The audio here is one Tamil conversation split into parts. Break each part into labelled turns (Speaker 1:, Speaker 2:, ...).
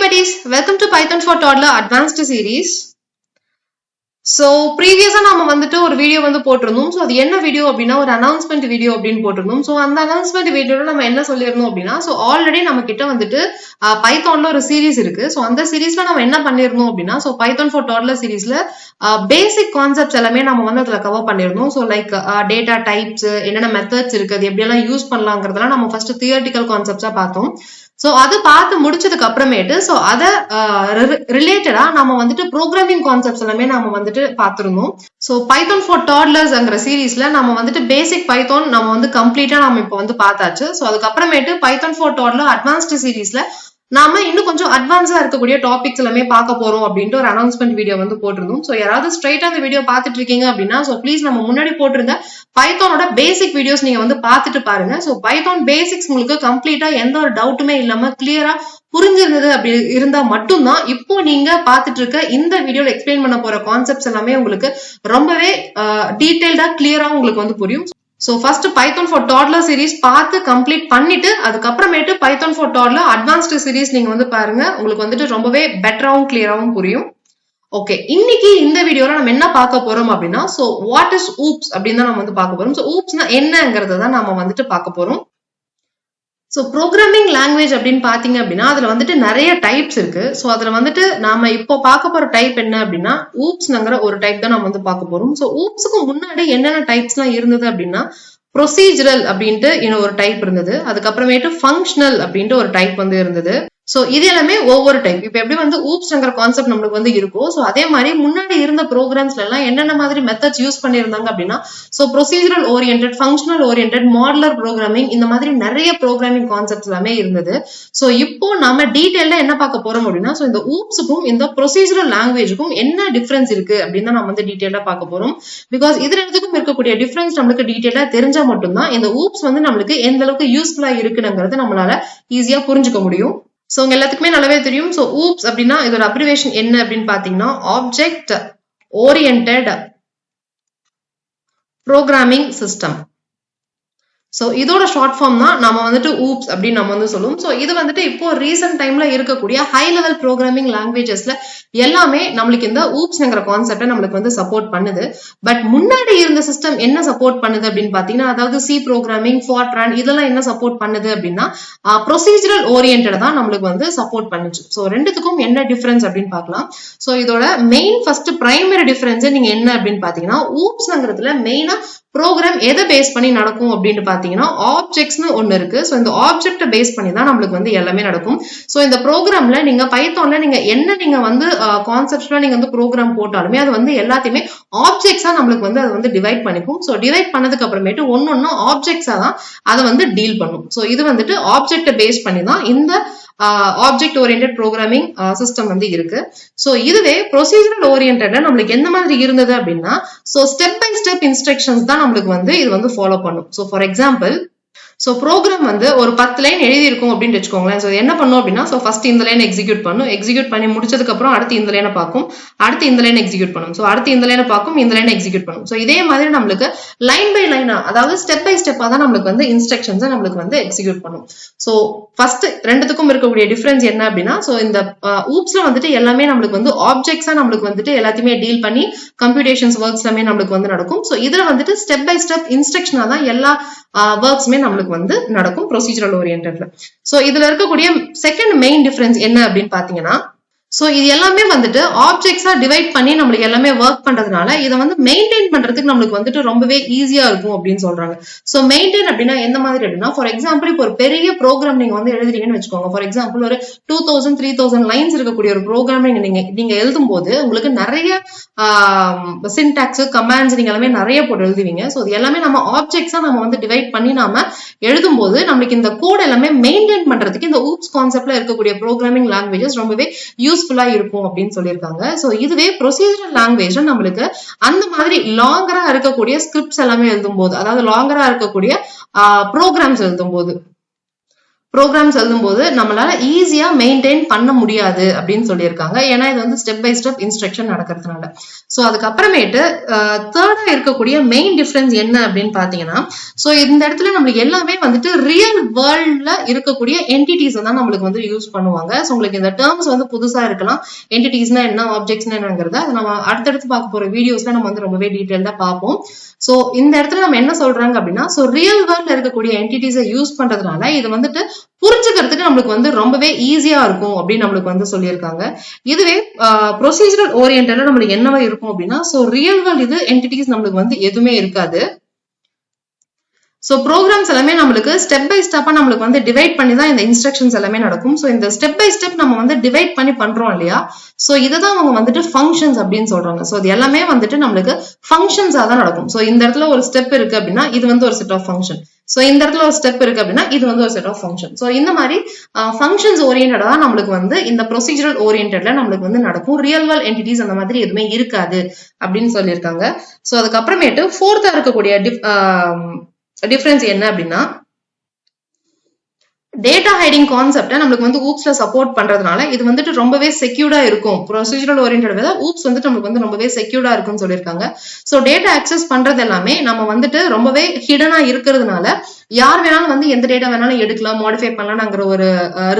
Speaker 1: buddies, welcome to Python for Toddler Advanced series. So previous நாம வந்துட்டு ஒரு வீடியோ வந்து போட்டிருந்தோம். So அது என்ன வீடியோ அப்படின்னா ஒரு அனௌன்ஸ்மெண்ட் வீடியோ அப்படின்னு போட்டிருந்தோம். So அந்த அனௌன்ஸ்மெண்ட் வீடியோல நம்ம என்ன சொல்லிருந்தோம் அப்படின்னா so ஆல்ரெடி நம்ம கிட்ட வந்துட்டு பைத்தான்ல ஒரு சீரிஸ் இருக்கு. So அந்த சீரிஸ்ல நம்ம என்ன பண்ணிருந்தோம் அப்படின்னா so Python for Toddler சீரிஸ்ல பேசிக் கான்செப்ட்ஸ் எல்லாமே நம்ம வந்து அதுல கவர் பண்ணிருந்தோம். So லைக் டேட்டா டைப்ஸ், என்னென்ன மெத்தட்ஸ் இருக்கு, அது எப்படி எல்லாம் யூஸ் பண்ணலாங்கிறதெல்லாம் நம்ம ஃபர்ஸ்ட் தியரிட்டிக்கல் கான்செப்ட்ஸா பார்த்தோம். சோ அது பார்த்து முடிச்சதுக்கு அப்புறமேட்டு சோ அத ரிலேட்டடா நம்ம வந்துட்டு ப்ரோக்ராமிங் கான்செப்ட்ஸ் எல்லாமே நம்ம வந்துட்டு பார்த்திருந்தோம். சோ பைத்தான் ஃபார் டாட்லர்ஸ்ங்கிற சீரீஸ்ல நம்ம வந்துட்டு பேசிக் பைத்தான் நம்ம வந்து கம்ப்ளீட்டா நம்ம இப்போ வந்து பார்த்தாச்சு. சோ அதுக்கப்புறமேட்டு பைத்தான் ஃபார் டாட்லர் அட்வான்ஸ்டு சீரீஸ்ல நாம இன்னும் கொஞ்சம் அட்வான்ஸா இருக்கக்கூடிய டாபிக்ஸ் எல்லாமே பார்க்க போறோம் அப்படின்ட்டு ஒரு அனௌன்ஸ்மெண்ட் வீடியோ வந்து போட்டிருந்தோம். சோ யாராவது ஸ்ட்ரைட்டா அந்த வீடியோ பார்த்துட்டு இருக்கீங்க அப்படின்னா சோ ப்ளீஸ் நம்ம முன்னாடி போட்டிருந்த பைத்தானோட பேசிக் வீடியோஸ் நீங்க வந்து பார்த்துட்டு பாருங்க. சோ பைத்தான் பேசிக்ஸ் உங்களுக்கு கம்ப்ளீட்டா எந்த ஒரு டவுட்டுமே இல்லாம கிளியரா புரிஞ்சிருந்தது அப்படி இருந்தா மட்டும்தான் இப்போ நீங்க பார்த்துட்டு இருக்க இந்த வீடியோல எக்ஸ்பிளைன் பண்ண போற கான்செப்ட்ஸ் எல்லாமே உங்களுக்கு ரொம்பவே டீடைல்டா கிளியரா உங்களுக்கு வந்து புரியும். So first Python for Toddler series பார்த்து கம்ப்ளீட் பண்ணிட்டு அதுக்கப்புறமேட்டு Python for Toddler advanced series நீங்க வந்து பாருங்க. உங்களுக்கு வந்துட்டு ரொம்பவே பெட்டராவும் கிளியராவும் புரியும். ஓகே, இன்னைக்கு இந்த வீடியோல நம்ம என்ன பார்க்க போறோம் அப்படின்னா so what is oops அப்படின்னு தான் நம்ம வந்து பார்க்க போறோம். So oopsனா என்னங்கறத தான் நாம வந்துட்டு பார்க்க போறோம். சோ ப்ரோக்ராமிங் லாங்குவேஜ் அப்படின்னு பாத்தீங்க அப்படின்னா அதுல வந்துட்டு நிறைய டைப்ஸ் இருக்கு. சோ அதுல வந்துட்டு நாம இப்போ பார்க்க போற டைப் என்ன அப்படின்னா ஊப்ஸ்ங்கிற ஒரு டைப் தான் நம்ம வந்து பார்க்க போறோம். சோ ஊப்ஸ்க்கு முன்னாடி என்னென்ன டைப்ஸ் எல்லாம் இருந்தது அப்படின்னா ப்ரொசீஜரல் அப்படின்ட்டு இன்னும் ஒரு டைப் இருந்தது. அதுக்கப்புறமேட்டு ஃபங்க்ஷனல் அப்படின்ட்டு ஒரு டைப் வந்து இருந்தது. சோ இது எல்லாமே ஒவ்வொரு டைப். இப்ப எப்படி வந்து ஊப்ஸ்ங்கிற கான்செப்ட் நம்மளுக்கு வந்து இருக்கும். சோ அதே மாதிரி முன்னாடி இருந்த ப்ரோக்ராம்ஸ்ல எல்லாம் என்னென்ன மாதிரி மெத்தட்ஸ் யூஸ் பண்ணிருந்தாங்க அப்படின்னா so procedural oriented, functional oriented, modular programming, இந்த மாதிரி நிறைய ப்ரோக்ராமிங் கான்செப்ட்ஸ் எல்லாமே இருந்தது. சோ இப்போ நாம டீடைல்டா என்ன பார்க்க போறோம் அப்படின்னா சோ இந்த ஊப்ஸுக்கும் இந்த ப்ரொசீஜரல் லாங்குவேஜுக்கும் என்ன டிஃபரன்ஸ் இருக்கு அப்படின்னு நம்ம வந்து டீடைல்டா பார்க்க போறோம். பிகாஸ் இது ரெண்டுக்கும் இருக்கக்கூடிய டிஃபரன்ஸ் நம்மளுக்கு டீடைல்டா தெரிஞ்சா மட்டும்தான் இந்த ஊப்ஸ் வந்து நம்மளுக்கு எந்த அளவுக்கு யூஸ்ஃபுல்லா இருக்குங்கிறது நம்மளால ஈஸியா புரிஞ்சுக்க முடியும். சோ உங்க எல்லாத்துக்குமே நல்லாவே தெரியும். சோ ஊப்ஸ் அப்படின்னா இதோட அப்ரிவேஷன் என்ன அப்படின்னு பாத்தீங்கன்னா object oriented programming system. So இதோட ஷார்ட் ஃபார்ம் தான் நாம வந்துட்டு ஊப்ஸ் அப்படின்னு நம்ம வந்து சொல்லுவோம். சோ இது வந்துட்டு இப்போ ரீசெண்ட் டைம்ல இருக்கக்கூடிய ஹை லெவல் ப்ரோக்ராமிங் லாங்குவேஜஸ்ல எல்லாமே நம்மளுக்கு இந்த ஊப்ஸ்ங்கிற கான்செப்டை நம்மளுக்கு வந்து சப்போர்ட் பண்ணுது. பட் முன்னாடி இருந்த சிஸ்டம் என்ன சப்போர்ட் பண்ணுது அப்படின்னு பாத்தீங்கன்னா அதாவது சி ப்ரோக்ராமிங், ஃபார்ட்ரான் இதெல்லாம் என்ன சப்போர்ட் பண்ணுது அப்படின்னா ப்ரொசீஜரல் ஓரியன்டட் தான் நம்மளுக்கு வந்து சப்போர்ட் பண்ணுச்சு. சோ ரெண்டுத்துக்கும் என்ன டிஃபரன்ஸ் அப்படின்னு பார்க்கலாம். சோ இதோட மெயின் ஃபர்ஸ்ட் பிரைமரி டிஃபரன்ஸ் நீங்க என்ன அப்படின்னு பாத்தீங்கன்னா ஊப்ஸ்ங்கிறதுல மெயினா ப்ரோக்ராம் எதை பேஸ் பண்ணி நடக்கும் அப்படின்னு பாத்தீங்கன்னா ஆப்ஜெக்ட்ஸ்னு ஒண்ணு இருக்கு. சோ இந்த ஆப்ஜெக்ட பேஸ் பண்ணி தான் நம்மளுக்கு வந்து எல்லாமே நடக்கும். சோ இந்த ப்ரோக்ராம்ல நீங்க பைத்தான்ல நீங்க வந்து கான்செப்ட்ல நீங்க வந்து ப்ரோக்ராம் போட்டாலுமே அது வந்து எல்லாத்தையுமே ஆப்ஜெக்ட்ஸா நம்மளுக்கு வந்து அது வந்து டிவைட் பண்ணிக்கும். சோ டிவைட் பண்ணதுக்கு அப்புறமேட்டு ஒன்னொன்னும் ஆப்ஜெக்ட்ஸா தான் அதை வந்து டீல் பண்ணும். சோ இது வந்துட்டு ஆப்ஜெக்ட பேஸ் பண்ணி தான் இந்த ஆப்ஜெக்ட் ஓரியன்டட் ப்ரோக்ராமிங் சிஸ்டம் வந்து இருக்கு. சோ இதுவே ப்ரொசீஜரல் ஓரியன்டட்ல நம்மளுக்கு எந்த மாதிரி இருந்தது அப்படின்னா so step by step instructions தான் நம்மளுக்கு வந்து இது வந்து ஃபாலோ பண்ணும். So for example so program வந்து ஒரு 10 லைன் எழுதி இருக்கும் அப்படின்னு வச்சுக்கோங்களேன். சோ என்ன பண்ணும் அப்படின்னா சோ ஃபர்ஸ்ட் இந்த லைன் எக்ஸிக்யூட் பண்ணும். எக்ஸிக்யூட் பண்ணி முடிச்சதுக்கு அப்புறம் அடுத்து இந்த லைனை பார்க்கும், அடுத்து இந்த லைன் எக்ஸிக்யூட் பண்ணும். சோ அடுத்து இந்த லைனை பார்க்கும், இந்த லைன் எக்ஸிக்யூட் பண்ணும். சோ இதே மாதிரி நம்மளுக்கு லைன் பை லைனா அதாவது ஸ்டெப் பை ஸ்டெப்பா தான் நம்மளுக்கு வந்து இன்ஸ்ட்ரக்ஷன்ஸ் நம்மளுக்கு வந்து எக்ஸிக்யூட் பண்ணும். சோ ஃபர்ஸ்ட் ரெண்டுத்துக்கும் இருக்கக்கூடிய டிஃபரன்ஸ் என்ன அப்படின்னா சோ இந்த ஊப்ஸ்ல வந்துட்டு எல்லாமே நம்மளுக்கு வந்து ஆப்ஜெக்ட்ஸா நம்மளுக்கு வந்துட்டு எல்லாத்தையுமே டீல் பண்ணி கம்ப்யூட்டேஷன்ஸ் ஒர்க்ஸ் எல்லாமே நம்மளுக்கு வந்து நடக்கும். சோ இதுல வந்துட்டு ஸ்டெப் பை ஸ்டெப் இன்ஸ்ட்ரக்ஷனா தான் எல்லா ஒர்க்ஸ்மே நம்மளுக்கு வந்து நடக்கும் ப்ரொசீஜரல் ஓரியன்டட்ல. சோ இதுல இருக்கக்கூடிய செகண்ட் மெயின் டிஃபரன்ஸ் என்ன அப்படின்னு பாத்தீங்கன்னா சோ இது எல்லாமே வந்துட்டு ஆப்ஜெக்ட்ஸா டிவைட் பண்ணி நம்மளுக்கு எல்லாமே ஒர்க் பண்றதுனால இதை வந்து மெயின்டைன் பண்றதுக்கு நம்மளுக்கு வந்துட்டு ரொம்பவே ஈஸியா இருக்கும் அப்படின்னு சொல்றாங்க. சோ மெயின்டைன் அப்படின்னா எந்த மாதிரி அப்படின்னா ஃபார் எக்ஸாம்பிள் இப்போ ஒரு பெரிய ப்ரோக்ராம் நீங்க வந்து எழுதுறீங்கன்னு வச்சுக்கோங்க. ஃபார் எக்ஸாம்பிள் ஒரு 2000-3000 லைன்ஸ் இருக்கக்கூடிய ஒரு ப்ரோக்ராம் நீங்க எழுதும் போது உங்களுக்கு நிறைய சின்டாக்ஸ், கமாண்ட்ஸ் நீங்க எல்லாமே நிறைய போட்டு எழுதுவீங்க. சோ இது எல்லாமே நம்ம ஆப்ஜெக்ட்ஸா நம்ம வந்து டிவைட் பண்ணி நாம எழுதும் போது நம்மளுக்கு இந்த கோட் எல்லாமே மெயின்டைன் பண்றதுக்கு இந்த ஊப்ஸ் கான்செப்ட்ல இருக்கக்கூடிய ப்ரோக்ராமிங் லாங்குவேஜஸ் ரொம்பவே யூஸ்ஃபுல்லா இருக்கும் அப்படின்னு சொல்லியிருக்காங்க. சோ இதுவே ப்ரொசீஜரல் லாங்குவேஜ் நம்மளுக்கு அந்த மாதிரி லாங்கரா இருக்கக்கூடிய ஸ்கிரிப்ட்ஸ் எல்லாமே எழுதும் போது அதாவது லாங்கரா இருக்கக்கூடிய ப்ரோக்ராம்ஸ் எழுதும் போது ப்ரோக்ராம்ஸ் எழுதும்போது நம்மளால ஈஸியா மெயின்டைன் பண்ண முடியாது அப்படின்னு சொல்லியிருக்காங்க. ஏன்னா இது வந்து ஸ்டெப் பை ஸ்டெப் இன்ஸ்ட்ரக்ஷன் நடக்கிறதுனால. ஸோ அதுக்கப்புறமேட்டு தேர்டா இருக்கக்கூடிய மெயின் டிஃபரன்ஸ் என்ன அப்படின்னு பாத்தீங்கன்னா, ஸோ இந்த இடத்துல நம்மளுக்கு எல்லாமே வந்துட்டு ரியல் வேர்ல்ட்ல இருக்கக்கூடிய என்டிட்டிஸ் தான் நம்மளுக்கு வந்து யூஸ் பண்ணுவாங்க. ஸோ உங்களுக்கு இந்த டேர்ம்ஸ் வந்து புதுசா இருக்கலாம். என்டிட்டிஸ்னா என்ன, ஆப்ஜெக்ட்ஸ்னா என்னங்கிறத அது நம்ம அடுத்தடுத்து பார்க்க போற வீடியோஸ்ல நம்ம வந்து ரொம்பவே டீடைல்டா பார்ப்போம். சோ இந்த இடத்துல நம்ம என்ன சொல்றாங்க அப்படின்னா, சோ ரியல் வேர்ல்ட்ல இருக்கக்கூடிய என்டிட்டிஸை யூஸ் பண்றதுனால இது வந்துட்டு புரிஞ்சுக்கிறதுக்கு நம்மளுக்கு வந்து ரொம்பவே ஈஸியா இருக்கும் அப்படின்னு நம்மளுக்கு வந்து சொல்லியிருக்காங்க. இதுவே ப்ரொசீஜரல் ஓரியன்டா நம்மளுக்கு என்னவா இருக்கும் அப்படின்னா, சோ ரியல் வேர்ல்ட் இது என்டிட்டிஸ் நம்மளுக்கு வந்து எதுவுமே இருக்காது. சோ ப்ரோக்ராம்ஸ் எல்லாமே நம்மளுக்கு ஸ்டெப் பை ஸ்டெப்பா நம்மளுக்கு வந்து டிவைட் பண்ணி தான் இந்த இன்ஸ்ட்ரக்ஷன்ஸ் எல்லாமே நடக்கும். சோ இந்த ஸ்டெப் பை ஸ்டெப் நம்ம வந்து டிவைட் பண்ணி பண்றோம் இல்லையா, சோ இதுதான் அவங்க வந்துட்டு ஃபங்க்ஷன்ஸ் அப்படின்னு சொல்றாங்க. சோ இது எல்லாமே வந்துட்டு நம்மளுக்கு ஃபங்க்ஷன்ஸா தான் நடக்கும். சோ இந்த இடத்துல ஒரு ஸ்டெப் இருக்கு அப்படின்னா இது வந்து ஒரு செட் ஆஃப் ஃபங்க்ஷன். சோ இந்த இடத்துல ஒரு ஸ்டெப் இருக்கு அப்படின்னா இது வந்து ஒரு செட் ஆஃப் ஃபங்க்ஷன். சோ இந்த மாதிரி ஃபங்க்ஷன்ஸ் ஓரியன்டா தான் நம்மளுக்கு வந்து இந்த ப்ரொசீஜரல் ஓரியன்டா நம்மளுக்கு வந்து நடக்கும். ரியல் வேர்ல்ட் என்டிட்டிஸ் அந்த மாதிரி எதுவுமே இருக்காது அப்படின்னு சொல்லியிருக்காங்க. சோ அதுக்கப்புறமேட்டு ஃபோர்த்தா இருக்கக்கூடிய டிஃபரன்ஸ் என்ன அப்படின்னா, டேட்டா ஹைடிங் கான்செப்டை நம்மளுக்கு வந்து ஊப்ஸ்ல சப்போர்ட் பண்றதுனால இது வந்துட்டு ரொம்பவே செக்யூர்டா இருக்கும். ப்ரொசீஜரல் ஓரியன்டட் விட ஊப்ஸ் வந்துட்டு நம்மளுக்கு வந்து ரொம்பவே செக்யூர்டா இருக்கும்னு சொல்லியிருக்காங்க. ஸோ டேட்டா ஆக்சஸ் பண்றது எல்லாமே நம்ம வந்துட்டு ரொம்பவே ஹிடனா இருக்கிறதுனால யார் வேணாலும் வந்து எந்த டேட்டா வேணாலும் எடுக்கலாம், மாடிஃபை பண்ணலாம்ங்கிற ஒரு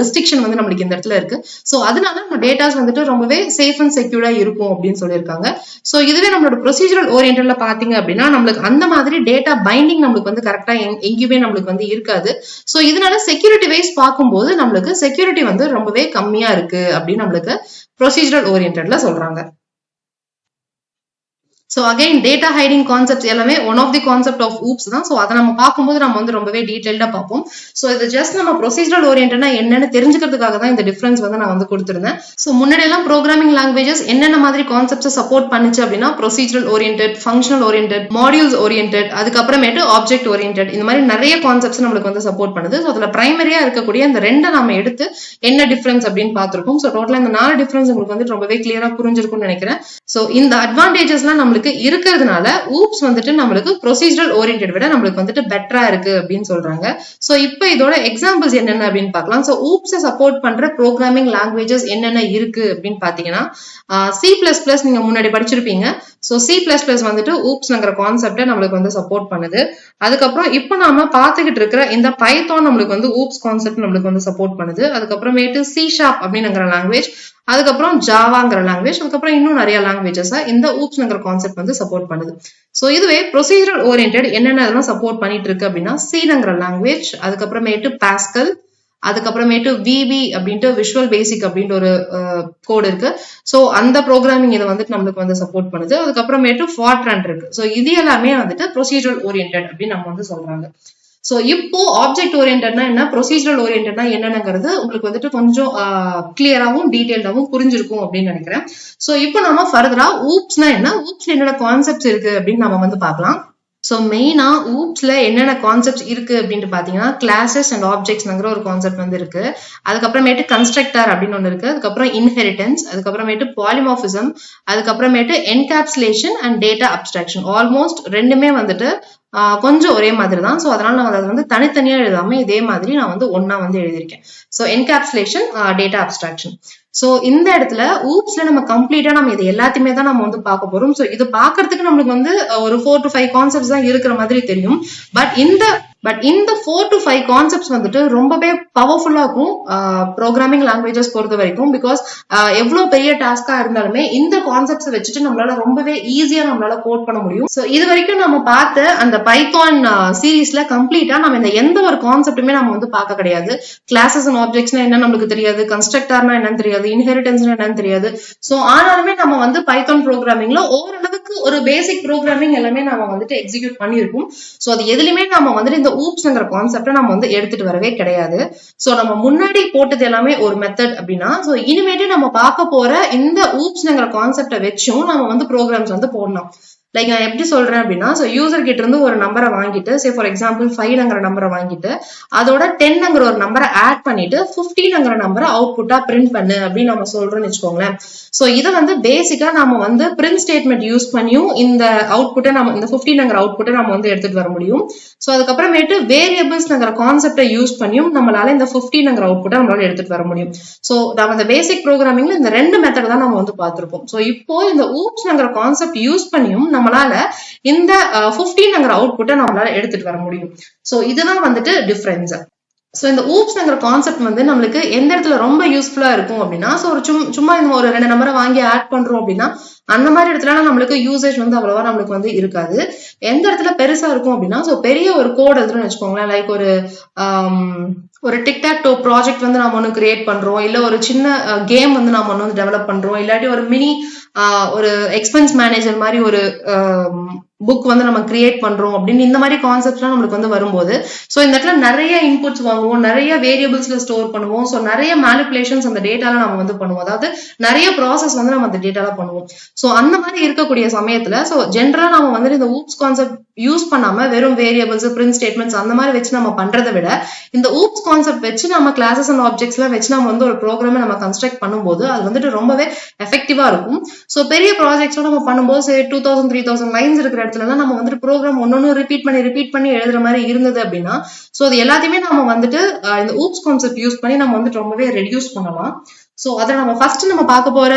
Speaker 1: ரெஸ்ட்ரிக்ஷன் வந்து நம்மளுக்கு இந்த இடத்துல இருக்கு. ஸோ அதனால நம்ம டேட்டாஸ் வந்துட்டு ரொம்பவே சேஃப் அண்ட் செக்யூர்டா இருக்கும் அப்படின்னு சொல்லியிருக்காங்க. ஸோ இதுவே நம்மளோட ப்ரொசீஜரல் ஓரியன்டட்ல பாத்தீங்க அப்படின்னா நம்மளுக்கு அந்த மாதிரி டேட்டா பைண்டிங் நம்மளுக்கு வந்து கரெக்டா எங்கேயுமே நம்மளுக்கு வந்து இருக்காது. ஸோ இதனால செக்யூரிட்டி வைஸ் பார்க்கும்போது நம்மளுக்கு செக்யூரிட்டி வந்து ரொம்பவே கம்மியா இருக்கு அப்படின்னு நம்மளுக்கு ப்ரொசீஜரல் ஓரியன்டட்ல சொல்றாங்க. So again data hiding concept எல்லாமே one of the concept of OOPs தான். ஸோ அதை நம்ம பார்க்கும்போது நம்ம வந்து ரொம்பவே டீடைல்டா பார்ப்போம். ஸோ இது ஜஸ்ட் நம்ம ப்ரொசீஜரல் ஓரியன்டா என்னன்னு தெரிஞ்சுக்கிறதுக்காக தான் இந்த டிஃபரன்ஸ் வந்து நான் வந்து கொடுத்திருந்தேன். ஸோ முன்னாடி எல்லாம் ப்ரோக்ராமிங் லாங்குவேஜஸ் என்னென்ன மாதிரி கான்செப்ட்ஸ் சப்போர்ட் பண்ணுச்சு அப்படின்னா procedural oriented, functional oriented, modules oriented, அதுக்கப்புறமேட்டு ஆப்ஜெக்ட் ஓரியன்டட், இந்த மாதிரி நிறைய கான்செப்ட்ஸ் நம்மளுக்கு வந்து சப்போர்ட் பண்ணுது. ஸோ அதுல பிரைமரியா இருக்கக்கூடிய இந்த ரெண்டை நம்ம எடுத்து என்ன டிஃபரன்ஸ் அப்படின்னு பார்த்திருக்கோம். ஸோ டோட்டலா இந்த 4 டிஃபரன்ஸ் உங்களுக்கு வந்து ரொம்பவே கிளியரா புரிஞ்சிருக்கும்னு நினைக்கிறேன். ஸோ இந்த அட்வான்டேஜஸ்லாம் நம்மளுக்கு இருக்கிறதுனால ஊப்ஸ் வந்துட்டு நம்மளுக்கு ப்ரொசீஜரல் ஓரியன்டட் விட நம்மளுக்கு வந்துட்டு பெட்டரா இருக்கு அப்படின்னு சொல்றாங்க. சோ இப்போ இதோட எக்ஸாம்பிள்ஸ் என்னென்ன அப்படின்னு பார்க்கலாம். சோ ஊப்ஸை சப்போர்ட் பண்ற ப்ரோக்ராமிங் லாங்குவேஜஸ் என்னென்ன இருக்கு அப்படின்னு பாத்தீங்கன்னா, C++ நீங்க முன்னாடி படிச்சிருப்பீங்க. சோ C++ வந்துட்டு ஊப்ஸ்ங்கிற கான்செப்டை நம்மளுக்கு வந்து சப்போர்ட் பண்ணுது. அதுக்கப்புறம் இப்போ நாம பாத்துக்கிட்டு இருக்கிற இந்த பைத்தான் நம்மளுக்கு வந்து ஊப்ஸ் கான்செப்ட் நம்மளுக்கு வந்து சப்போர்ட் பண்ணுது. அதுக்கப்புறமேட்டு C# அப்படிங்கிற லாங்குவேஜ், அதுக்கப்புறம் ஜாவாங்கிற லாங்குவேஜ், அதுக்கப்புறம் இன்னும் நிறைய லாங்குவேஜஸ் இந்த ஊப்ஸ்ங்கிற கான்செப்ட் வந்து சப்போர்ட் பண்ணுது. சோ இதுவே ப்ரொசீஜரல் ஓரியன்டட் என்னென்ன சப்போர்ட் பண்ணிட்டு இருக்கு அப்படின்னா Cங்கிற லாங்குவேஜ், அதுக்கப்புறமேட்டு பாஸ்கல், அதுக்கப்புறமேட்டு VB அப்படின்ட்டு விஷுவல் பேசிக் அப்படின்ட்டு ஒரு கோட் இருக்கு. சோ அந்த ப்ரோக்ராமிங் இதை வந்துட்டு நம்மளுக்கு வந்து சப்போர்ட் பண்ணுது. அதுக்கப்புறமேட்டு ஃபார்ட்ரான் இருக்கு. சோ இது எல்லாமே வந்துட்டு ப்ரொசீஜரல் ஓரியன்டட் அப்படின்னு நம்ம வந்து சொல்றாங்க. சோ இப்போ ஆப்ஜெக்ட் ஓரியன்டட்னா என்ன, ப்ரொசீஜரல் ஓரியன்டட்னா என்னங்கிறது உங்களுக்கு வந்துட்டு கொஞ்சம் கிளியராகவும் டீடைல்டாவும் புரிஞ்சிருக்கும் அப்படின்னு நினைக்கிறேன். சோ இப்போ நம்ம ஃபர்தரா ஊப்ஸ்னா என்ன, ஊப்ஸ்ல என்னென்ன கான்செப்ட்ஸ் இருக்கு அப்படின்னு நம்ம வந்து பார்க்கலாம். சோ மெயினா ஊப்ஸ்ல என்னென்ன கான்செப்ட்ஸ் இருக்கு அப்படின்னு பாத்தீங்கன்னா, கிளாஸஸ் அண்ட் ஆப்ஜெக்ட்ஸ்ங்கிற ஒரு கான்செப்ட் வந்து இருக்கு. அதுக்கப்புறமேட்டு கன்ஸ்ட்ரக்டர் அப்படின்னு ஒண்ணு இருக்கு. அதுக்கப்புறம் இன்ஹெரிட்டன்ஸ், அதுக்கப்புறமேட்டு பாலிமார்பிசம், அதுக்கப்புறமேட்டு encapsulation and data abstraction. Almost ரெண்டுமே வந்துட்டு கொஞ்சம் ஒரே மாதிரி தான். ஸோ அதனால நான் அதை வந்து தனித்தனியா எழுதாம இதே மாதிரி நான் வந்து ஒன்னா வந்து எழுதியிருக்கேன். So encapsulation, data abstraction. So இந்த இடத்துல ஊப்ஸ்ல நம்ம கம்ப்ளீட்டா நம்ம இது எல்லாத்தையுமே தான் நம்ம வந்து பார்க்க போறோம். சோ இது பாக்குறதுக்கு நம்மளுக்கு வந்து ஒரு 4 to 5 கான்செப்ட்ஸ் தான் இருக்கிற மாதிரி தெரியும். பட் இந்த 4 to 5 கான்செப்ட்ஸ் வந்துட்டு ரொம்பவே பவர்ஃபுல்லா இருக்கும் ப்ரோக்ராமிங் லாங்குவேஜஸ் பொறுத்த வரைக்கும். பிகாஸ் எவ்வளவு பெரிய டாஸ்கா இருந்தாலுமே இந்த கான்செப்ட்ஸ் வச்சுட்டு நம்மளால ரொம்பவே ஈஸியா நம்மளால கோட் பண்ண முடியும். சோ இது வரைக்கும் நம்ம பார்த்த அந்த பைத்தான் சீரீஸ்ல கம்ப்ளீட்டா நம்ம இந்த எந்த ஒரு கான்செப்டுமே நம்ம வந்து பார்க்க கிடையாது. கிளாஸஸ் அண்ட் ஆப்ஜெக்ட்ஸ்னா என்ன நம்மளுக்கு தெரியாது, கன்ஸ்ட்ரக்டர்னா என்னன்னு தெரியாது, இன்ஹெரிட்டன்ஸ்னா என்னன்னு தெரியாது. சோ ஆனாலுமே நம்ம வந்து பைத்தான் ப்ரோக்ராமிங்ல ஓரளவுக்கு ஒரு பேசிக் ப்ரோக்ராமிங் எல்லாமே நம்ம வந்துட்டு எக்ஸிக்யூட் பண்ணிருக்கோம். சோ அது எதுலயுமே நம்ம வந்துட்டு இந்த ஊப்ஸ்ங்கிற கான்செப்டை நம்ம வந்து எடுத்துட்டு வரவே கிடையாது. சோ நம்ம முன்னாடி போட்டது எல்லாமே ஒரு மெத்தட் அப்படின்னா, சோ இனிமேட்டு நம்ம பார்க்க போற இந்த ஊப்ஸ்ங்கிற கான்செப்டை வச்சும் நம்ம வந்து ப்ரோக்ராம்ஸ் வந்து போடலாம். லைக் நான் எப்படி சொல்றேன் அப்படின்னா, ஸோ யூசர் கிட்ட இருந்து ஒரு நம்பரை வாங்கிட்டு, சே ஃபார் எக்ஸாம்பிள் 5ங்கிற நம்பரை வாங்கிட்டு அதோட 10ங்கிற ஒரு நம்பரை ஆட் பண்ணிட்டு 15ங்கிற நம்பரை அவுட்புட்டா பிரிண்ட் பண்ணு அப்படின்னு நம்ம சொல்றோம்னு வச்சுக்கோங்களேன். ஸோ இதை வந்து பேசிக்கா நம்ம வந்து பிரிண்ட் ஸ்டேட்மெண்ட் யூஸ் பண்ணியும் இந்த அவுட்புட்டை நம்ம இந்த 15ங்கிற அவுட்புட்டை நம்ம வந்து எடுத்துட்டு வர முடியும். ஸோ அதுக்கப்புறமேட்டு வேரியபிள்ஸ்ங்கிற கான்செப்டை யூஸ் பண்ணியும் நம்மளால இந்த 15ங்கிற அவுட்புட்டை நம்மளால எடுத்துட்டு வர முடியும். ஸோ நம்ம இந்த பேசிக் ப்ரோக்ராமிங்ல இந்த 2 மெத்தட் தான் நம்ம வந்து பார்த்திருப்போம். ஸோ இப்போ இந்த ஊப்ஸ்ங்கிற கான்செப்ட் யூஸ் பண்ணியும் நம்மளால இந்த 15ங்கிற அவுட்புட்டை நம்மளால எடுத்துட்டு வர முடியும். ஸோ இதுதான் வந்துட்டு டிஃபரன்ஸ். ஸோ இந்த ஊப்ஸ்ங்கிற கான்செப்ட் வந்து நம்மளுக்கு எந்த இடத்துல ரொம்ப யூஸ்ஃபுல்லா இருக்கும் அப்படின்னா, ஸோ ஒரு சும்மா இந்த ஒரு 2 நம்பரை வாங்கி ஆட் பண்றோம் அப்படின்னா அந்த மாதிரி இடத்துல நம்மளுக்கு யூசேஜ் வந்து அவ்வளவா நம்மளுக்கு வந்து இருக்காது. எந்த இடத்துல பெருசா இருக்கும் அப்படின்னா, ஸோ பெரிய ஒரு கோட் எழுதுன்னு வச்சுக்கோங்களேன். லைக் ஒரு டிக்டாக் டோ ப்ராஜெக்ட் வந்து நம்ம ஒன்று கிரியேட் பண்றோம், இல்ல ஒரு சின்ன கேம் வந்து நம்ம ஒன்று வந்து டெவலப் பண்றோம், இல்லாட்டி ஒரு மினி ஒரு எக்ஸ்பென்ஸ் மேனேஜர் மாதிரி ஒரு புக் வந்து நம்ம கிரியேட் பண்றோம் அப்படின்னு இந்த மாதிரி கான்செப்ட்லாம் நம்மளுக்கு வந்து வரும்போது, ஸோ இந்த இடத்துல நிறைய இன்புட்ஸ் வாங்குவோம், நிறைய வேரியபிள்ஸ்ல ஸ்டோர் பண்ணுவோம், ஸோ நிறைய மேனிபுலேஷன்ஸ் அந்த டேட்டால நம்ம வந்து பண்ணுவோம். அதாவது நிறைய ப்ராசஸ் வந்து நம்ம அந்த டேட்டால பண்ணுவோம். ஸோ அந்த மாதிரி இருக்கக்கூடிய சமயத்துல ஸோ ஜென்ரலா நம்ம வந்து இந்த ஊப்ஸ் கான்செப்ட் யூஸ் பண்ணாம வெறும் வேரியபிள்ஸ், பிரிண்ட் ஸ்டேட்மெண்ட்ஸ் அந்த மாதிரி வச்சு நம்ம பண்றதை விட இந்த ஊப்ஸ் கான்செப்ட் வச்சு நம்ம கிளாஸஸ் அண்ட் ஆப்ஜெக்ட்ஸ் எல்லாம் வச்சு நம்ம வந்து ஒரு ப்ரோக்ராமை நம்ம கன்ஸ்ட்ரக்ட் பண்ணும்போது அது வந்துட்டு ரொம்பவே எஃபெக்டிவா இருக்கும். ஸோ பெரிய ப்ராஜெக்ட்ஸ் நம்ம பண்ணும்போது 2000 3000 லைன்ஸ் இருக்கிற இடத்துல நம்ம வந்துட்டு ப்ரோக்ராம் ஒன்னொன்னு ரிப்பீட் பண்ணி எழுதுற மாதிரி இருந்தது அப்படின்னா, ஸோ அது எல்லாத்தையுமே நம்ம வந்துட்டு இந்த ஊப்ஸ் கான்செப்ட் யூஸ் பண்ணி நம்ம வந்துட்டு ரொம்பவே ரெடியூஸ் பண்ணலாம். ஸோ அதை நம்ம ஃபர்ஸ்ட் நம்ம பார்க்க போற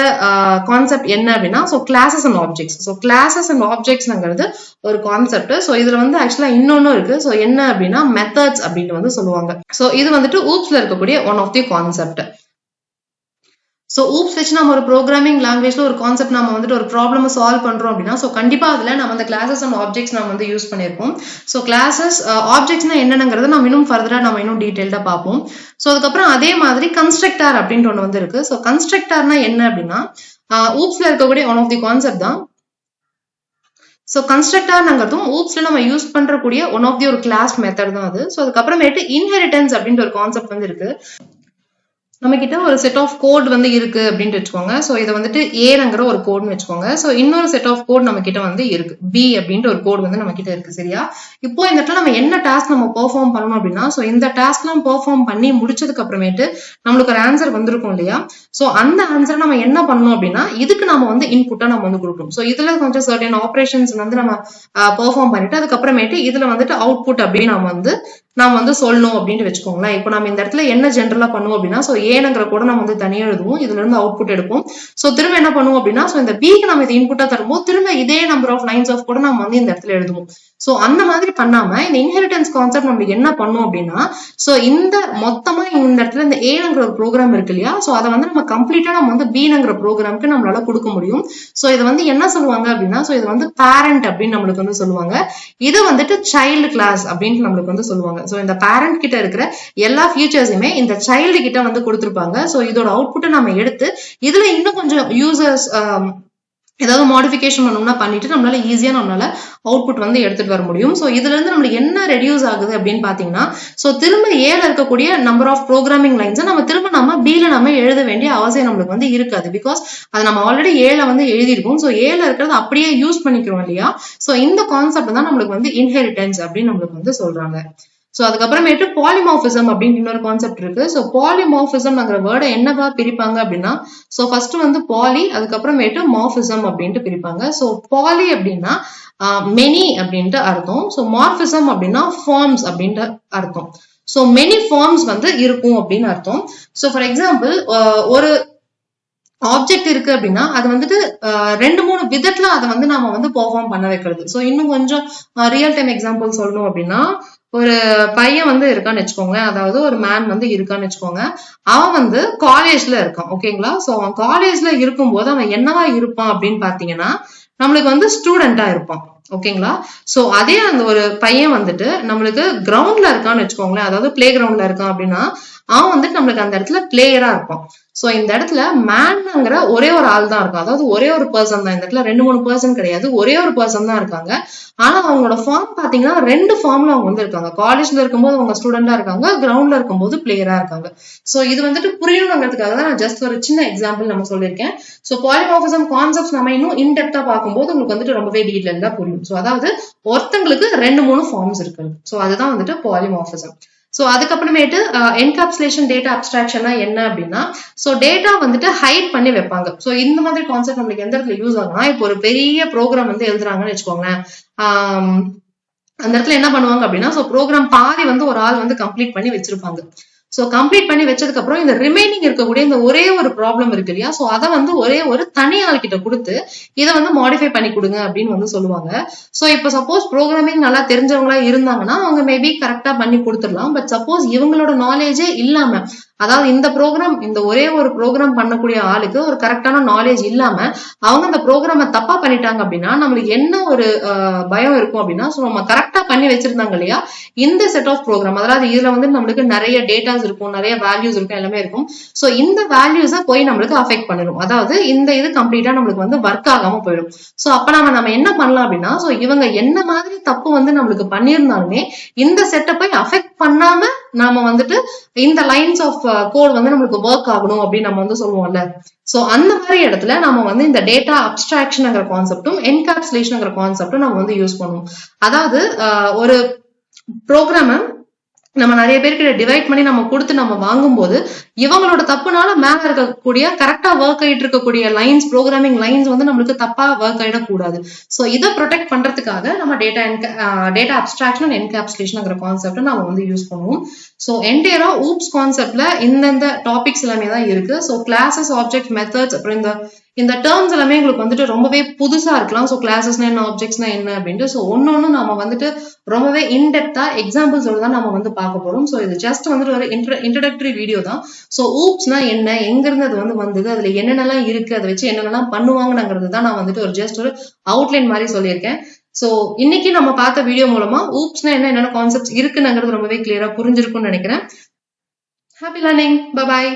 Speaker 1: கான்செப்ட் என்ன அப்படின்னா, so classes and objects. So classes and ஆப்ஜெக்ட்ஸ்ங்கிறது ஒரு கான்செப்ட். ஸோ இதுல வந்து ஆக்சுவலா இன்னொன்னும் இருக்கு. ஸோ என்ன அப்படின்னா மெத்தட்ஸ் அப்படின்னு வந்து சொல்லுவாங்க. ஸோ இது வந்துட்டு ஊப்ஸ்ல இருக்கக்கூடிய one of the concept. So OOPS வச்சு நம்ம ஒரு ப்ரோக்ராமிங் லாங்குவேஜ்ல ஒரு கான்செப்ட் நம்ம வந்துட்டு ஒரு ப்ராப்ளம் சால்வ் பண்றோம் அப்படின்னா, ஸோ கண்டிப்பா அதுல நம்ம அந்த கிளாஸஸ் அண்ட் ஆப்ஜெக்ட்ஸ் நம்ம வந்து யூஸ் பண்ணிருப்போம். ஸோ கிளாஸஸ் ஆப்ஜெக்ட்ஸ்னா என்னங்கிறத நம்ம இன்னும் ஃபர்தரா நம்ம இன்னும் டீடைல்டா பார்ப்போம். ஸோ அதுக்கப்புறம் அதே மாதிரி கன்ஸ்ட்ரக்டர் அப்படின்ட்டு ஒன்று வந்து இருக்கு. ஸோ கன்ஸ்ட்ரக்டர்னா என்ன அப்படின்னா ஊப்ஸ்ல இருக்கக்கூடிய ஒன் ஆஃப் தி கான்செப்ட் தான். ஸோ கன்ஸ்ட்ரக்டர்ங்கிறதும் ஊப்ஸ்ல நம்ம யூஸ் பண்றக்கூடிய ஒன் ஆஃப் தி ஒரு கிளாஸ் மெத்தட் தான் அது. ஸோ அதுக்கப்புறமேட்டு இன்ஹெரிட்டன்ஸ் அப்படின்ற ஒரு கான்செப்ட் வந்து இருக்கு. நம்ம கிட்ட ஒரு செட் ஆஃப் கோட் வந்து இருக்கு அப்படின்னு வச்சுக்கோங்க. ஸோ இதை வந்துட்டு ஏங்கிற ஒரு கோட்னு வச்சுக்கோங்க. ஸோ இன்னொரு செட் ஆஃப் கோட் நம்ம கிட்ட வந்து இருக்கு, பி அப்படின்ற ஒரு கோட் வந்து நம்ம கிட்ட இருக்கு. சரியா? இப்போ இந்த இடத்துல நம்ம என்ன டாஸ்க் நம்ம பெர்ஃபார்ம் பண்ணணும் அப்படின்னா, ஸோ இந்த டாஸ்க்லாம் பெர்ஃபார்ம் பண்ணி முடிச்சதுக்கு அப்புறமேட்டு நம்மளுக்கு ஒரு ஆன்சர் வந்திருக்கும் இல்லையா? ஸோ அந்த ஆன்சர் நம்ம என்ன பண்ணணும் அப்படின்னா இதுக்கு நம்ம வந்து இன்புட்டா நம்ம வந்து கொடுக்கணும். ஸோ இதுல கொஞ்சம் சர்டன் ஆப்ரேஷன்ஸ் வந்து நம்ம பெர்ஃபார்ம் பண்ணிட்டு அதுக்கப்புறமேட்டு இதுல வந்துட்டு அவுட்புட் அப்படின்னு நம்ம வந்து சொல்லணும் அப்படின்னு வச்சுக்கோங்களேன். இப்போ நம்ம இந்த இடத்துல என்ன ஜென்ரலா பண்ணுவோம் அப்படின்னா, ஸோ ஏங்கிற கூட நம்ம வந்து தனியாக எழுதுவோம், இதுல இருந்து அவுட்புட் எடுப்போம். ஸோ திரும்ப என்ன பண்ணுவோம் அப்படின்னா, ஸோ இந்த பிக்கு நம்ம இது இன்புட்டா தரும்போது திரும்ப இதே நம்பர் ஆஃப் லைன்ஸ் ஆஃப் கூட நம்ம வந்து இந்த இடத்துல எழுதுவோம். ஸோ அந்த மாதிரி பண்ணாம இந்த இன்ஹெரிட்டன்ஸ் கான்செப்ட் நம்ம என்ன பண்ணும் அப்படின்னா, ஸோ இந்த மொத்தமா இந்த இடத்துல இந்த ஏங்கிற ஒரு ப்ரோக்ராம் இருக்கு இல்லையா? ஸோ அதை வந்து நம்ம கம்ப்ளீட்டா நம்ம வந்து பிங்கிற ப்ரோக்ராம்க்கு நம்மளால கொடுக்க முடியும். ஸோ இதை வந்து என்ன சொல்லுவாங்க அப்படின்னா, ஸோ இது வந்து பேரண்ட் அப்படின்னு நம்மளுக்கு வந்து சொல்லுவாங்க. இது வந்துட்டு சைல்டு கிளாஸ் அப்படின்னு நம்மளுக்கு வந்து சொல்லுவாங்க. ஸோ இந்த பேரண்ட் கிட்ட இருக்கிற எல்லா ஃபியூச்சர்ஸுமே இந்த சைல்டு கிட்ட வந்து கொடுத்துருப்பாங்க. ஸோ இதோட அவுட்புட்டை நம்ம எடுத்து இதுல இன்னும் கொஞ்சம் யூசர்ஸ் ஏதாவது மாடிஃபிகேஷன் பண்ணணும்னா பண்ணிட்டு நம்மளால ஈஸியா நம்மளால அவுட்புட் வந்து எடுத்துட்டு வர முடியும். ஸோ இதுல இருந்து நம்மளுக்கு என்ன ரெடியூஸ் ஆகுது அப்படின்னு பாத்தீங்கன்னா, ஸோ திரும்ப ஏல இருக்கக்கூடிய நம்பர் ஆஃப் ப்ரோக்ராமிங் லைன்ஸ் நம்ம பில நம்ம எழுத வேண்டிய அவசியம் நம்மளுக்கு வந்து இருக்காது. பிகாஸ் அது நம்ம ஆல்ரெடி ஏல வந்து எழுதியிருக்கோம். ஸோ ஏல இருக்கிறது அப்படியே யூஸ் பண்ணிக்கிறோம் இல்லையா? ஸோ இந்த கான்செப்ட் தான் நம்மளுக்கு வந்து இன்ஹெரிட்டன்ஸ் அப்படின்னு நம்மளுக்கு வந்து சொல்றாங்க. ஸோ அதுக்கப்புறமேட்டு பாலிமார்பிசம் அப்படின்னு இன்னொரு கான்செப்ட் இருக்கு. ஸோ பாலிமார்பிசம்ங்கிற வேர்டை என்னவா பிரிப்பாங்க அப்படின்னா, ஸோ ஃபர்ஸ்ட் வந்து பாலி, அதுக்கப்புறமேட்டு மார்பிசம் அப்படின்ட்டு பிரிப்பாங்க. ஸோ பாலி அப்படின்னா மெனி அப்படின்ட்டு அர்த்தம். ஸோ மார்பிசம் அப்படின்னா ஃபார்ம்ஸ் அப்படின்ட்டு அர்த்தம். ஸோ மெனி ஃபார்ம்ஸ் வந்து இருக்கும் அப்படின்னு அர்த்தம். ஸோ ஃபார் எக்ஸாம்பிள் ஒரு ஆப்ஜெக்ட் இருக்கு அப்படின்னா அது வந்துட்டு 2-3 விதத்துல அதை வந்து நாம வந்து பெர்ஃபார்ம் பண்ண வைக்கிறது. ஸோ இன்னும் கொஞ்சம் ரியல் டைம் எக்ஸாம்பிள் சொல்லணும் அப்படின்னா, ஒரு பையன் வந்து இருக்கான்னு வச்சுக்கோங்க, அதாவது ஒரு மேன் வந்து இருக்கான்னு வச்சுக்கோங்க. அவன் வந்து காலேஜ்ல இருக்கான். ஓகேங்களா? ஸோ அவன் காலேஜ்ல இருக்கும்போது அவன் என்னவா இருப்பான் அப்படின்னு பாத்தீங்கன்னா நம்மளுக்கு வந்து ஸ்டூடெண்டா இருப்பான். ஓகேங்களா? சோ அதே அந்த ஒரு பையன் வந்துட்டு நம்மளுக்கு கிரவுண்ட்ல இருக்கான்னு வச்சுக்கோங்களேன், அதாவது பிளே கிரவுண்ட்ல இருக்கான் அப்படின்னா அவன் வந்துட்டு நம்மளுக்கு அந்த இடத்துல பிளேயரா இருப்பான். சோ இந்த இடத்துல மேன்ங்கிற ஒரே ஒரு ஆள் தான் இருக்கும், அதாவது ஒரே ஒரு பர்சன் தான். இந்த இடத்துல 2-3 பர்சன் கிடையாது, ஒரே ஒரு பர்சன் தான் இருக்காங்க. ஆனா அவங்களோட ஃபார்ம் பாத்தீங்கன்னா 2 ஃபார்ம்ல அவங்க வந்து இருக்காங்க. காலேஜ்ல இருக்கும்போது அவங்க ஸ்டூடெண்டா இருக்காங்க, கிரவுண்ட்ல இருக்கும்போது பிளேயரா இருக்காங்க. சோ இது வந்துட்டு புரியணுங்கிறதுக்காக தான் நான் ஜஸ்ட் ஒரு சின்ன எக்ஸாம்பிள் நம்ம சொல்லியிருக்கேன். சோ பாலிமார்பிசம் கான்செப்ட்ஸ் நம்ம இன்னும் இன்டெப்தா பார்க்கும்போது உங்களுக்கு வந்துட்டு ரொம்பவே டீடைலா புரியும். சோ அதாவது ஒருத்தங்களுக்கு 2-3 ஃபார்ம்ஸ் இருக்கு. சோ அதுதான் வந்துட்டு பாலிமார்பிசம். சோ அதுக்கப்புறமேட்டு என்கேப்சுலேஷன் டேட்டா அப்ஸ்ட்ராக்ஷன்னா என்ன அப்படின்னா, சோ டேட்டா வந்துட்டு ஹைட் பண்ணி வைப்பாங்க. சோ இந்த மாதிரி கான்செப்ட் நம்மளுக்கு எந்த இடத்துல யூஸ் ஆகும்னா, இப்போ ஒரு பெரிய ப்ரோக்ராம் வந்து எழுதுறாங்கன்னு வச்சுக்கோங்களேன். அந்த இடத்துல என்ன பண்ணுவாங்க அப்படின்னா, சோ ப்ரோக்ராம் பாதி வந்து ஒரு ஆள் வந்து கம்ப்ளீட் பண்ணி வச்சிருப்பாங்க. சோ கம்ப்ளீட் பண்ணி வச்சதுக்கு அப்புறம் இந்த ரிமைனிங் இருக்கக்கூடிய இந்த ஒரே ஒரு ப்ராப்ளம் இருக்கு இல்லையா, சோ அதை வந்து ஒரே ஒரு தனி ஆள் கிட்ட கொடுத்து இதை வந்து மாடிஃபை பண்ணி கொடுங்க அப்படின்னு வந்து சொல்லுவாங்க. சோ இப்ப சப்போஸ் ப்ரோக்ராமிங் நல்லா தெரிஞ்சவங்களா இருந்தாங்கன்னா அவங்க மேபி கரெக்டா பண்ணி கொடுத்துடலாம். பட் சப்போஸ் இவங்களோட நாலேஜே இல்லாம, அதாவது இந்த ஒரே ஒரு ப்ரோக்ராம் பண்ணக்கூடிய ஆளுக்கு ஒரு கரெக்டான நாலேஜ் இல்லாம அவங்க அந்த ப்ரோக்ராம தப்பா பண்ணிட்டாங்க அப்படின்னா நம்மளுக்கு என்ன ஒரு பயம் இருக்கும் அப்படின்னா, சோ நம்ம கரெக்டா பண்ணி வச்சிருந்தாங்க இல்லையா இந்த செட் ஆஃப் ப்ரோக்ராம், அதாவது இதுல வந்து நம்மளுக்கு நிறைய டேட்டாஸ் இருக்கும், நிறைய வேல்யூஸ் இருக்கும், எல்லாமே இருக்கும். சோ இந்த வேல்யூஸ போய் நம்மளுக்கு அஃபெக்ட் பண்ணிடும், அதாவது இந்த இது கம்ப்ளீட்டா நம்மளுக்கு வந்து ஒர்க் ஆகாம போயிடும். சோ அப்ப நம்ம என்ன பண்ணலாம் அப்படின்னா, சோ இவங்க என்ன மாதிரி தப்பு வந்து நம்மளுக்கு பண்ணியிருந்தாலுமே இந்த செட்டப்பை அஃபெக்ட் பண்ணாம நாம வந்துட்டு இந்த லைன்ஸ் ஆஃப் கோட் வந்து நம்மளுக்கு ஒர்க் ஆகணும் அப்படின்னு நம்ம வந்து சொல்லுவோம்ல. சோ அந்த மாதிரி இடத்துல நம்ம வந்து இந்த டேட்டா அப்ஸ்ட்ராக்ஷன்ங்கிற கான்செப்டும் என்கேப்சுலேஷன்ங்கிற கான்செப்டும் நம்ம வந்து யூஸ் பண்ணுவோம். அதாவது ஒரு ப்ரோக்ராம நம்ம நிறைய பேருக்கு டிவைட் பண்ணி நம்ம கொடுத்து நம்ம வாங்கும்போது இவங்களோட தப்புனால மேல இருக்கக்கூடிய கரெக்டா ஒர்க் ஆயிட்டு இருக்கக்கூடிய லைன்ஸ், ப்ரோக்ராமிங் லைன்ஸ் வந்து நம்மளுக்கு தப்பா ஒர்க் ஆயிடக்கூடாது. சோ இதை ப்ரொடெக்ட் பண்றதுக்காக நம்ம டேட்டா அப்ஸ்ட்ராக்ஷன் அண்ட் என்கேப்சுலேஷன்ங்கிற கான்செப்ட் நம்ம வந்து யூஸ் பண்ணுவோம். சோ என்டையரா ஊப்ஸ் கான்செப்ட்ல இந்த டாபிக்ஸ் எல்லாமே தான் இருக்கு. சோ கிளாஸஸ், ஆப்ஜெக்ட், மெத்தட்ஸ், அப்புறம் இந்த டேர்ம்ஸ் எல்லாமே உங்களுக்கு வந்துட்டு ரொம்பவே புதுசா இருக்கலாம். சோ கிளாஸஸ்னா என்ன, ஆப்ஜெக்ட்ஸ்னா என்ன அப்படின்ட்டு சோ ஒன்னொன்னு நம்ம வந்துட்டு ரொம்பவே இன்டெப்தா எக்ஸாம்பிள்ஸோட தான் நம்ம வந்து பார்க்க போறோம். சோ இது ஜஸ்ட் வந்துட்டு ஒரு இன்ட்ரோடக்டரி வீடியோ தான். சோ ஊப்ஸ்னா என்ன, எங்க இருந்து அது வந்து வந்தது, அதுல என்னென்னலாம் இருக்கு, அதை வச்சு என்னென்னலாம் பண்ணுவாங்கங்கிறது தான் நான் வந்துட்டு ஒரு ஜஸ்ட் ஒரு அவுட்லைன் மாதிரி சொல்லியிருக்கேன். சோ இன்னைக்கு நம்ம பார்த்த வீடியோ மூலமா ஊப்ஸ்னா என்னென்ன கான்செப்ட்ஸ் இருக்குங்கிறது ரொம்பவே கிளியரா புரிஞ்சிருக்கும்னு நினைக்கிறேன். Happy learning. Bye bye.